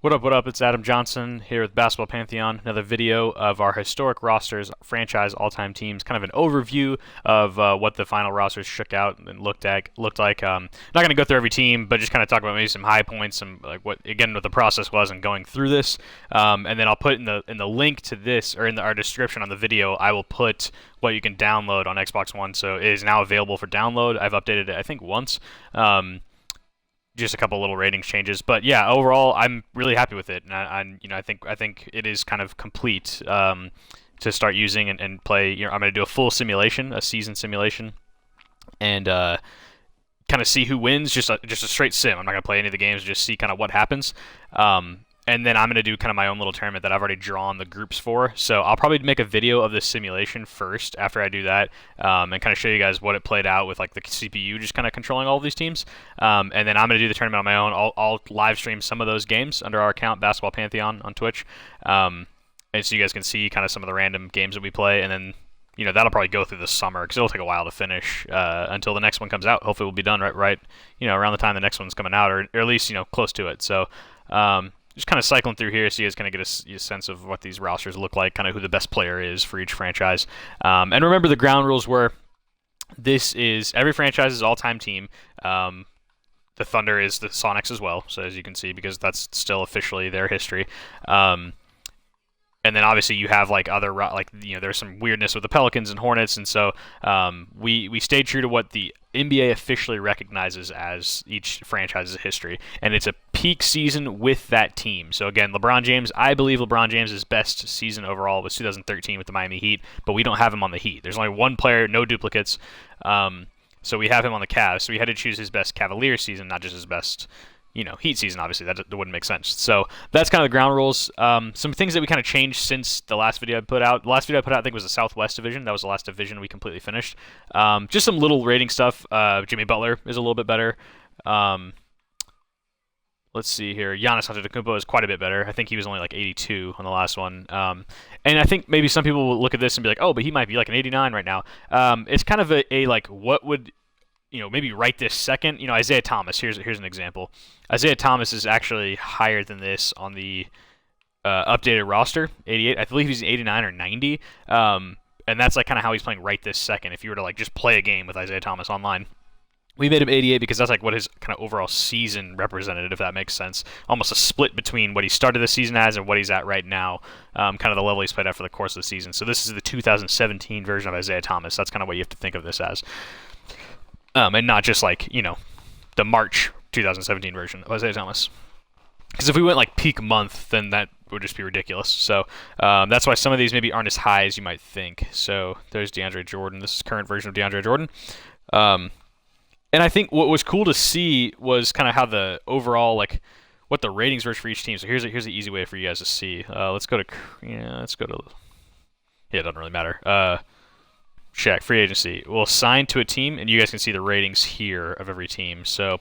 What up, what up? It's Adam Johnson here with Basketball Pantheon. Another video of our historic rosters, franchise all-time teams, kind of an overview of what the final rosters shook out and looked like. Not going to go through every team, but just kind of talk about maybe some high points, some like what the process was and going through this. And then I'll put in the link to this, or in our description on the video, I will put what you can download on Xbox One. So it is now available for download. I've updated it I think once. Just a couple little ratings changes, but yeah, overall, I'm really happy with it, and I think it is kind of complete to start using and play. I'm going to do a full simulation, a season simulation, and kind of see who wins. Just a straight sim. I'm not going to play any of the games, just see kind of what happens. And then I'm going to do kind of my own little tournament that I've already drawn the groups for. So I'll probably make a video of the simulation first after I do that, and kind of show you guys what it played out with like the CPU just kind of controlling all of these teams. And then I'm going to do the tournament on my own. I'll live stream some of those games under our account, Basketball Pantheon on Twitch. And so you guys can see kind of some of the random games that we play. And then, that'll probably go through the summer because it'll take a while to finish until the next one comes out. Hopefully we'll be done right around the time the next one's coming out, or at least, close to it. So, just kind of cycling through here so you guys kind of get a sense of what these rosters look like, kind of who the best player is for each franchise. And remember, the ground rules were every franchise's all-time team. The Thunder is the Sonics as well, so as you can see, because that's still officially their history. And then obviously you have there's some weirdness with the Pelicans and Hornets, and so we stayed true to what the NBA officially recognizes as each franchise's history, and it's a peak season with that team. So again, I believe LeBron James' best season overall was 2013 with the Miami Heat, but we don't have him on the Heat. There's only one player, no duplicates, so we have him on the Cavs. So we had to choose his best Cavaliers season, not just his best Heat season. Obviously that wouldn't make sense. So that's kind of the ground rules. Some things that we kind of changed since the last video I put out. The last video I put out, I think, was the Southwest Division. That was the last division we completely finished. Just some little rating stuff. Jimmy Butler is a little bit better. Let's see here. Giannis Antetokounmpo is quite a bit better. I think he was only like 82 on the last one. And I think maybe some people will look at this and be like, oh, but he might be like an 89 right now. It's kind of a like, what would maybe right this second. Isaiah Thomas, here's an example. Isaiah Thomas is actually higher than this on the updated roster, 88. I believe he's 89 or 90. And that's like kind of how he's playing right this second. If you were to like just play a game with Isaiah Thomas online, we made him 88 because that's like what his kind of overall season represented, if that makes sense. Almost a split between what he started the season as and what he's at right now, kind of the level he's played at for the course of the season. So this is the 2017 version of Isaiah Thomas. That's kind of what you have to think of this as. And not just like, the March 2017 version of Isaiah Thomas. Because if we went like peak month, then that would just be ridiculous. So that's why some of these maybe aren't as high as you might think. So there's DeAndre Jordan. This is current version of DeAndre Jordan. And I think what was cool to see was kind of how the overall, like, what the ratings were for each team. So here's the easy way for you guys to see. Let's go to, it doesn't really matter. Shaq, free agency. We'll assign to a team, and you guys can see the ratings here of every team. So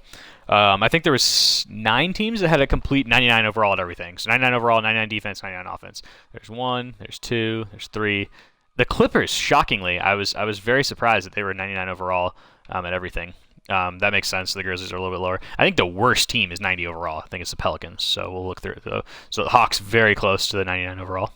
I think there was 9 teams that had a complete 99 overall at everything. So 99 overall, 99 defense, 99 offense. There's 1, there's 2, there's 3. The Clippers, shockingly, I was very surprised that they were 99 overall at everything. That makes sense. The Grizzlies are a little bit lower. I think the worst team is 90 overall. I think it's the Pelicans. So we'll look through it. So the Hawks very close to the 99 overall.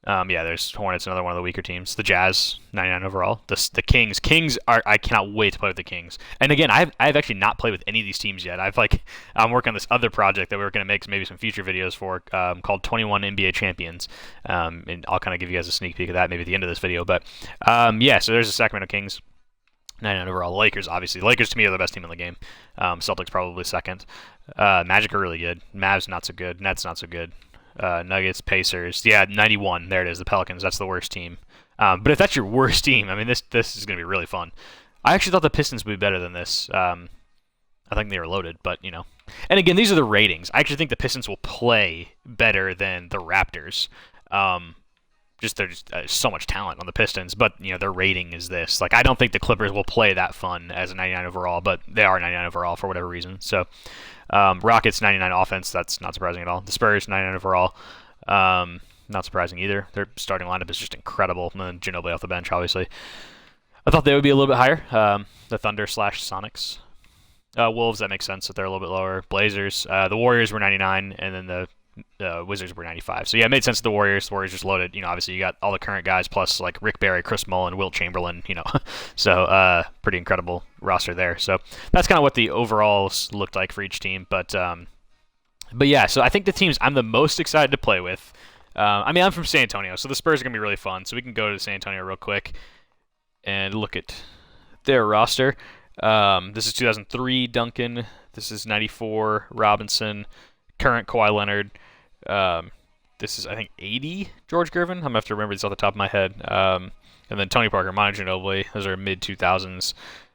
There's Hornets, another one of the weaker teams. The Jazz, 99 overall. The Kings. I cannot wait to play with the Kings. And again, I've actually not played with any of these teams yet. I'm working on this other project that we're going to make maybe some future videos for, called 21 NBA Champions. And I'll kind of give you guys a sneak peek of that maybe at the end of this video. But so there's the Sacramento Kings, 99 overall. The Lakers, obviously. The Lakers to me are the best team in the game. Celtics probably second. Magic are really good. Mavs not so good. Nets not so good. Nuggets, Pacers, 91. There it is. The Pelicans. That's the worst team. But if that's your worst team, I mean, this is going to be really fun. I actually thought the Pistons would be better than this. I think they were loaded, but And again, these are the ratings. I actually think the Pistons will play better than the Raptors. There's so much talent on the Pistons, but their rating is this. Like, I don't think the Clippers will play that fun as a 99 overall, but they are 99 overall for whatever reason. So. Rockets 99 offense, that's not surprising at all. The Spurs 99 overall, not surprising either. Their starting lineup is just incredible. And then Ginobili off the bench, obviously. I thought they would be a little bit higher. The Thunder / Sonics. Wolves, that makes sense that they're a little bit lower. Blazers, the Warriors were 99, and then the Wizards were 95. So yeah, it made sense. The Warriors just loaded. Obviously you got all the current guys plus like Rick Barry, Chris Mullin, Wilt Chamberlain. So pretty incredible roster there. So that's kind of what the overalls looked like for each team. But yeah, so I think the teams I'm the most excited to play with. I'm from San Antonio, so the Spurs are gonna be really fun. So we can go to San Antonio real quick and look at their roster. This is 2003 Duncan. This is 94 Robinson. Current Kawhi Leonard. This is, I think, 80 George Gervin. I'm going to have to remember this off the top of my head. And then Tony Parker, Manu Ginobili. Those are mid-2000s.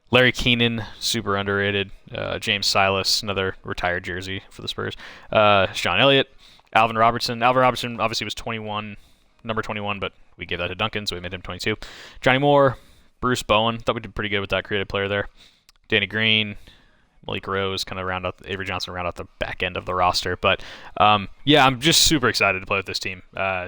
Larry Keenan, super underrated. James Silas, another retired jersey for the Spurs. Sean Elliott. Alvin Robertson. Alvin Robertson obviously was 21, number 21, but we gave that to Duncan, so we made him 22. Johnny Moore. Bruce Bowen. Thought we did pretty good with that creative player there. Danny Green. Malik Rose, kind of round out Avery Johnson, round out the back end of the roster. But yeah, I'm just super excited to play with this team,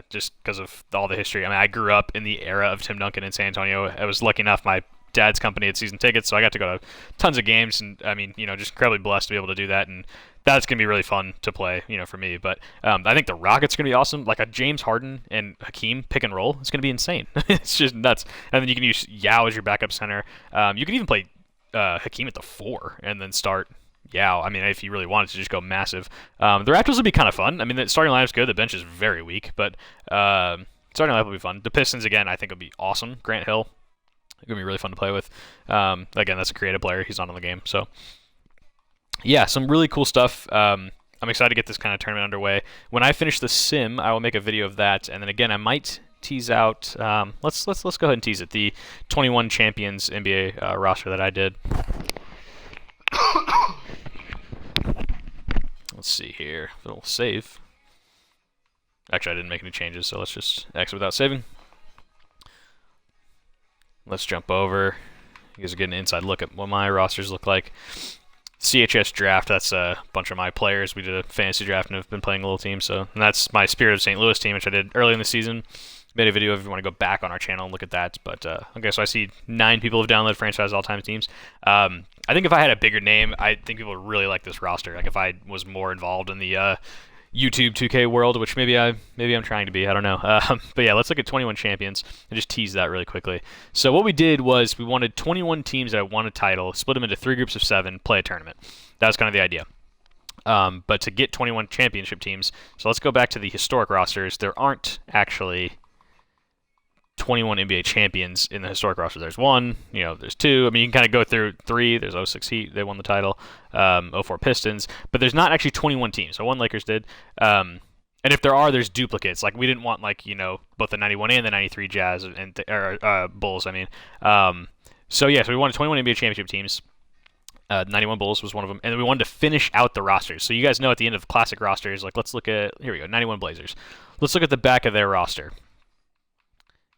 just because of all the history. I grew up in the era of Tim Duncan in San Antonio. I was lucky enough, my dad's company had season tickets, so I got to go to tons of games, and just incredibly blessed to be able to do that. And that's gonna be really fun to play, for me. But I think the Rockets are gonna be awesome. Like a James Harden and Hakeem pick and roll, it's gonna be insane. It's just nuts. And then you can use Yao as your backup center. You can even play Hakeem at the 4 and then start Yao. If you really wanted to just go massive. The Raptors would be kind of fun. The starting lineup's good. The bench is very weak, but starting lineup will be fun. The Pistons, again, I think would be awesome. Grant Hill, going to be really fun to play with. Again, that's a creative player. He's not on the game. So, yeah, some really cool stuff. I'm excited to get this kind of tournament underway. When I finish the sim, I will make a video of that, and then again, I might tease out. Let's go ahead and tease it. The 21 champions NBA roster that I did. Let's see here. If it'll save. Actually, I didn't make any changes, so let's just exit without saving. Let's jump over. You guys are getting an inside look at what my rosters look like. CHS draft, that's a bunch of my players. We did a fantasy draft and have been playing a little team. And that's my Spirit of St. Louis team, which I did early in the season. Made a video if you want to go back on our channel and look at that. But okay, so I see 9 people have downloaded franchise all-time teams. I think if I had a bigger name, I think people would really like this roster. Like if I was more involved in the YouTube 2K world, which maybe I'm trying to be. I don't know. But yeah, let's look at 21 champions and just tease that really quickly. So what we did was we wanted 21 teams that won a title, split them into 3 groups of 7, play a tournament. That was kind of the idea. But to get 21 championship teams, so let's go back to the historic rosters. There aren't actually 21 NBA champions in the historic roster. There's 1, there's 2. You can kind of go through 3. There's 06 Heat, they won the title. 04 Pistons, but there's not actually 21 teams. So 1 Lakers did. And if there are, there's duplicates. Like we didn't want both the 91 and the 93 Jazz and Bulls. So yeah, so we wanted 21 NBA championship teams. 91 Bulls was one of them, and then we wanted to finish out the rosters. So you guys know at the end of classic rosters, let's look at, here we go, 91 Blazers. Let's look at the back of their roster.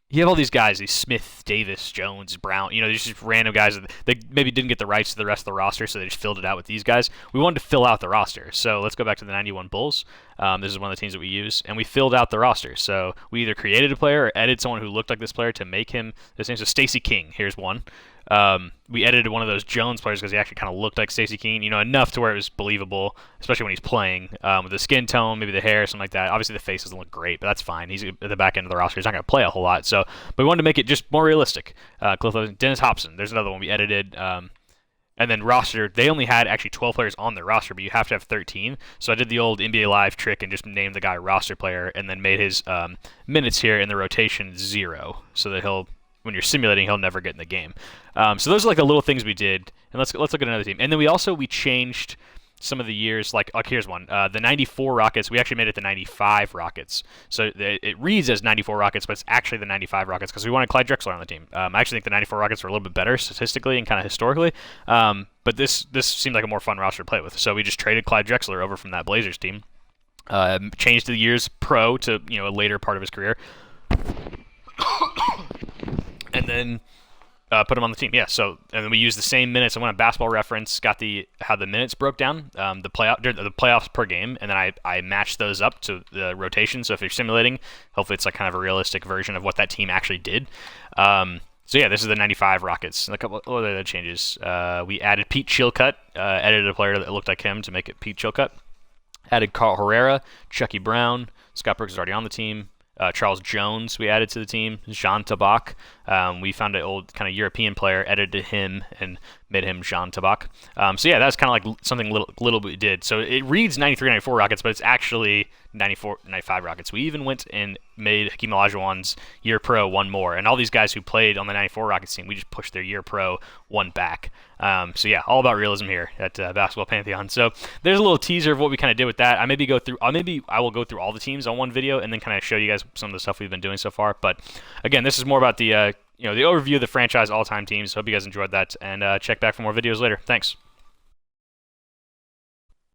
You have all these guys, these Smith, Davis, Jones, Brown, these just random guys that they maybe didn't get the rights to the rest of the roster, so they just filled it out with these guys. We wanted to fill out the roster. So let's go back to the 91 Bulls. This is one of the teams that we use, and we filled out the roster. So we either created a player or edited someone who looked like this player to make him this name. So Stacey King, here's one. We edited one of those Jones players because he actually kind of looked like Stacey King, enough to where it was believable, especially when he's playing, with the skin tone, maybe the hair, something like that. Obviously, the face doesn't look great, but that's fine. He's at the back end of the roster. He's not going to play a whole lot. But we wanted to make it just more realistic. Dennis Hobson, there's another one we edited. And then roster, they only had actually 12 players on their roster, but you have to have 13. So I did the old NBA Live trick and just named the guy roster player and then made his minutes here in the rotation 0, so that when you're simulating, he'll never get in the game. So those are the little things we did. And let's look at another team. And then we changed some of the years. Here's one. The 94 Rockets, we actually made it the 95 Rockets. So it reads as 94 Rockets, but it's actually the 95 Rockets because we wanted Clyde Drexler on the team. I actually think the 94 Rockets were a little bit better statistically and kind of historically. But this seemed like a more fun roster to play with. So we just traded Clyde Drexler over from that Blazers team. Changed the years pro to a later part of his career. And then put him on the team. Yeah. So and then we used the same minutes. I went on Basketball Reference, got how the minutes broke down, the playoffs per game, and then I matched those up to the rotation. So if you're simulating, hopefully it's kind of a realistic version of what that team actually did. So yeah, this is the '95 Rockets. And a couple other changes. We added Pete Chilcutt, edited a player that looked like him to make it Pete Chilcutt. Added Carl Herrera, Chucky Brown. Scott Brooks is already on the team. Charles Jones we added to the team. Jean Tabak. We found an old kind of European player, edited him, and made him Jean Tabak. So yeah, that's kind of like something little we did. So it reads 93, 94 Rockets, but it's actually 94, 95 Rockets. We even went and made Hakeem Olajuwon's year pro one more. And all these guys who played on the 94 Rockets team, we just pushed their year pro one back. So yeah, all about realism here at Basketball Pantheon. So there's a little teaser of what we kind of did with that. I will go through all the teams on one video and then kind of show you guys some of the stuff we've been doing so far. But again, this is more about the the overview of the franchise all-time teams. Hope you guys enjoyed that, and check back for more videos later. Thanks.